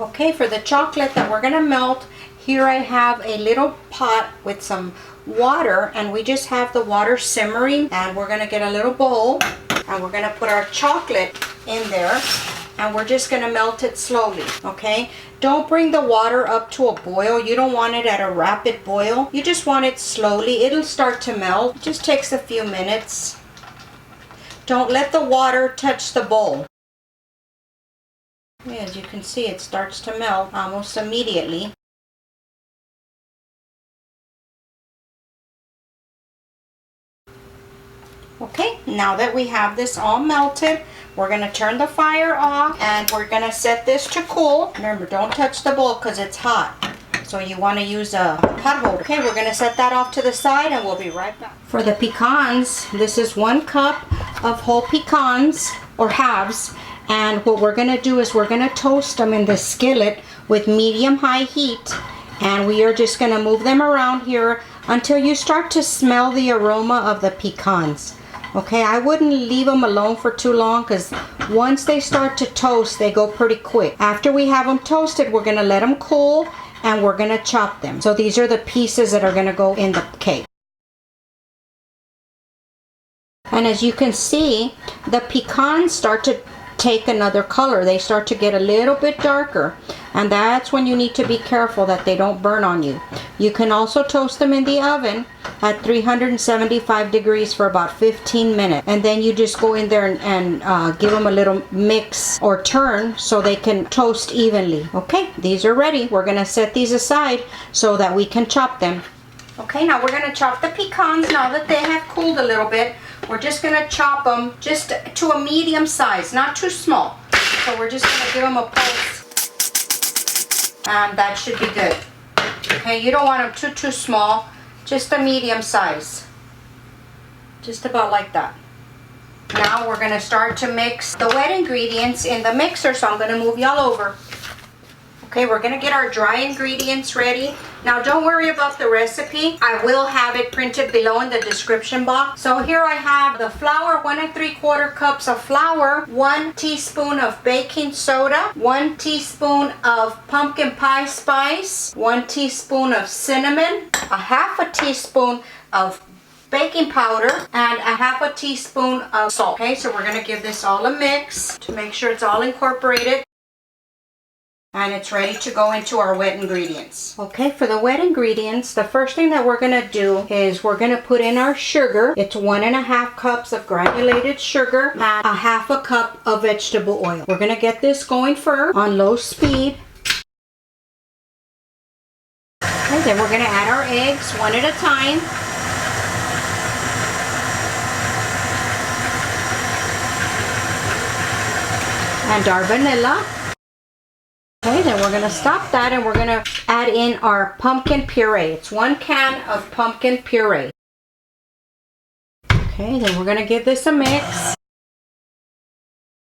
Okay, for the chocolate that we're gonna melt, here I have a little pot with some water, and we just have the water simmering, and we're gonna get a little bowl and we're gonna put our chocolate in there, and we're just gonna melt it slowly. Okay, don't bring the water up to a boil. You don't want it at a rapid boil. You just want it slowly. It'll start to melt. It just takes a few minutes. Don't let the water touch the bowl. As you can see, it starts to melt almost immediately. Okay, now that we have this all melted, we're going to turn the fire off and we're going to set this to cool. Remember, don't touch the bowl because it's hot. So you want to use a pot holder. Okay, we're going to set that off to the side and we'll be right back. For the pecans, this is 1 cup of whole pecans or halves. And what we're going to do is we're going to toast them in the skillet with medium-high heat. And we are just going to move them around here until you start to smell the aroma of the pecans. Okay, I wouldn't leave them alone for too long because once they start to toast, they go pretty quick. After we have them toasted, we're going to let them cool and we're going to chop them. So these are the pieces that are going to go in the cake. And as you can see, the pecans start to take another color. They start to get a little bit darker, and that's when you need to be careful that they don't burn on you. You can also toast them in the oven at 375 degrees for about 15 minutes, and then you just go in there and give them a little mix or turn so they can toast evenly. Okay, these are ready. We're going to set these aside so that we can chop them. Okay, now we're going to chop the pecans. Now that they have cooled a little bit, we're just going to chop them just to a medium size, not too small. So we're just going to give them a pulse, and that should be good. Okay, you don't want them too small, just a medium size. Just about like that. Now we're going to start to mix the wet ingredients in the mixer, so I'm going to move y'all over. Okay, we're going to get our dry ingredients ready. Now don't worry about the recipe. I will have it printed below in the description box. So here I have the flour, 1 3/4 cups of flour, 1 teaspoon of baking soda, 1 teaspoon of pumpkin pie spice, 1 teaspoon of cinnamon, a 1/2 teaspoon of baking powder, and a 1/2 teaspoon of salt. Okay, so we're going to give this all a mix to make sure it's all incorporated. And it's ready to go into our wet ingredients. Okay, for the wet ingredients, the first thing that we're going to do is we're going to put in our sugar. It's 1 1/2 cups of granulated sugar and a 1/2 cup of vegetable oil. We're going to get this going first on low speed. Okay, then we're going to add our eggs one at a time. And our vanilla. Okay, then we're going to stop that and we're going to add in our pumpkin puree. It's 1 can of pumpkin puree. Okay, then we're going to give this a mix.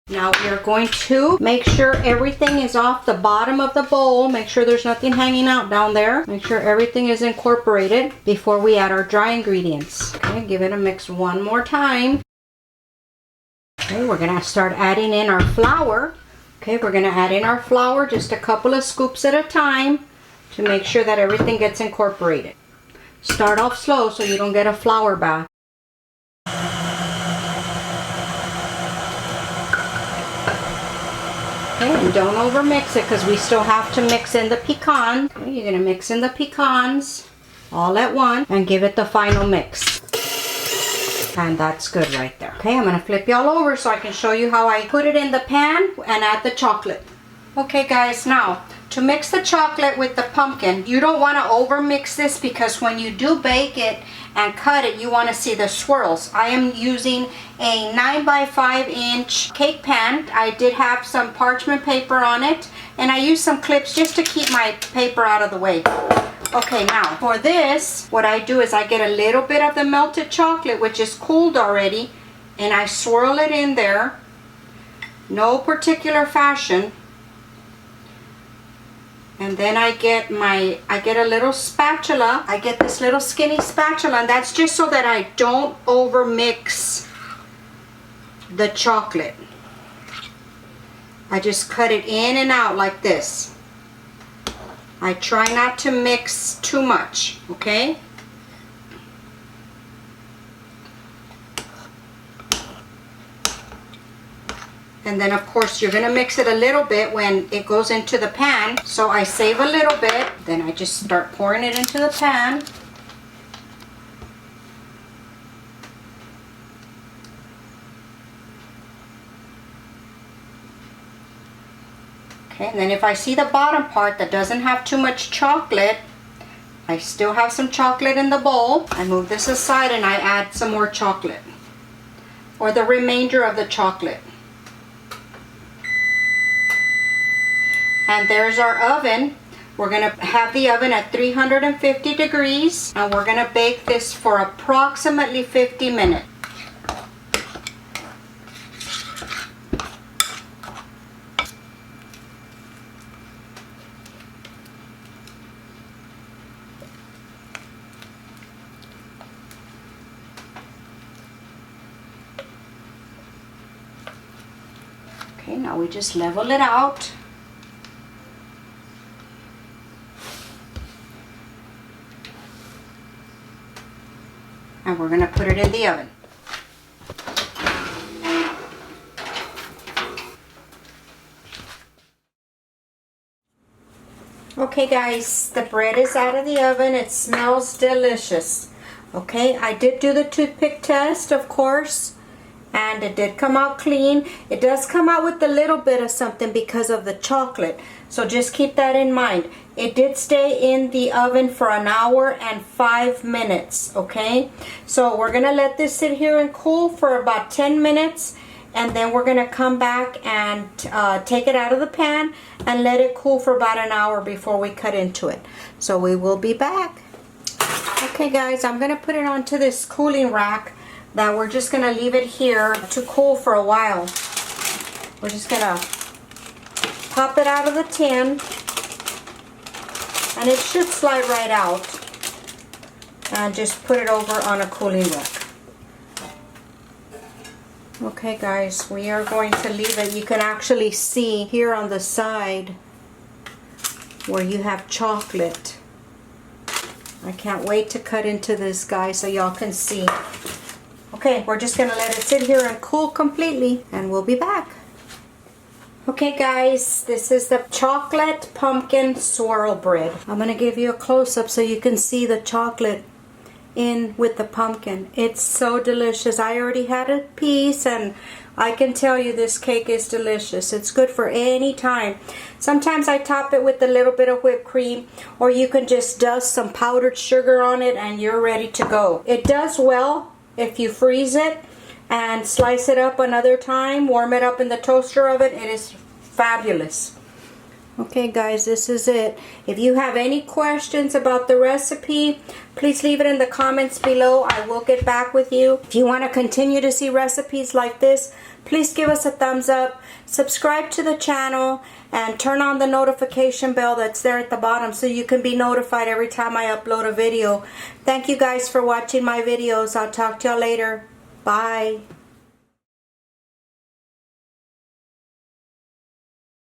Now we are going to make sure everything is off the bottom of the bowl. Make sure there's nothing hanging out down there. Make sure everything is incorporated before we add our dry ingredients. Okay, give it a mix one more time. Okay, we're going to start adding in our flour. Okay, we're going to add in our flour just a couple of scoops at a time to make sure that everything gets incorporated. Start off slow so you don't get a flour bath. Okay, and don't over mix it because we still have to mix in the pecan. Okay, you're going to mix in the pecans all at once and give it the final mix. And that's good right there. Okay, I'm going to flip y'all over so I can show you how I put it in the pan and add the chocolate. Okay guys, now to mix the chocolate with the pumpkin, you don't want to over mix this because when you do bake it and cut it, you want to see the swirls. I am using a 9 by 5 inch cake pan. I did have some parchment paper on it, and I used some clips just to keep my paper out of the way. Okay, now for this, what I do is I get a little bit of the melted chocolate, which is cooled already, and I swirl it in there. No particular fashion. And then I get a little spatula. I get this little skinny spatula, and that's just so that I don't over mix the chocolate. I just cut it in and out like this. I try not to mix too much, okay? And then of course you're gonna mix it a little bit when it goes into the pan. So I save a little bit, then I just start pouring it into the pan. Okay, and then if I see the bottom part that doesn't have too much chocolate, I still have some chocolate in the bowl. I move this aside and I add some more chocolate, or the remainder of the chocolate. And there's our oven. We're gonna have the oven at 350 degrees, and we're gonna bake this for approximately 50 minutes. Okay, now we just level it out. And we're going to put it in the oven. Okay guys, the bread is out of the oven. It smells delicious. Okay, I did do the toothpick test, of course, and it did come out clean. It does come out with a little bit of something because of the chocolate, so just keep that in mind. It did stay in the oven for 1 hour and 5 minutes, okay? So we're gonna let this sit here and cool for about 10 minutes, and then we're gonna come back and take it out of the pan and let it cool for about 1 hour before we cut into it. So we will be back. Okay guys, I'm gonna put it onto this cooling rack that we're just gonna leave it here to cool for a while. We're just gonna pop it out of the tin, and it should slide right out, and just put it over on a cooling rack. Okay guys, we are going to leave it. You can actually see here on the side where you have chocolate. I can't wait to cut into this, guys, so y'all can see. Okay, we're just gonna let it sit here and cool completely, and we'll be back. Okay guys, this is the chocolate pumpkin swirl bread. I'm gonna give you a close-up so you can see the chocolate in with the pumpkin. It's so delicious. I already had a piece, and I can tell you this cake is delicious. It's good for any time. Sometimes I top it with a little bit of whipped cream, or you can just dust some powdered sugar on it and you're ready to go. It does well if you freeze it and slice it up another time, warm it up in the toaster oven. It is fabulous. Okay guys, this is it. If you have any questions about the recipe, please leave it in the comments below. I will get back with you. If you want to continue to see recipes like this, please give us a thumbs up, subscribe to the channel, and turn on the notification bell that's there at the bottom so you can be notified every time I upload a video. Thank you guys for watching my videos. I'll talk to y'all later. Bye.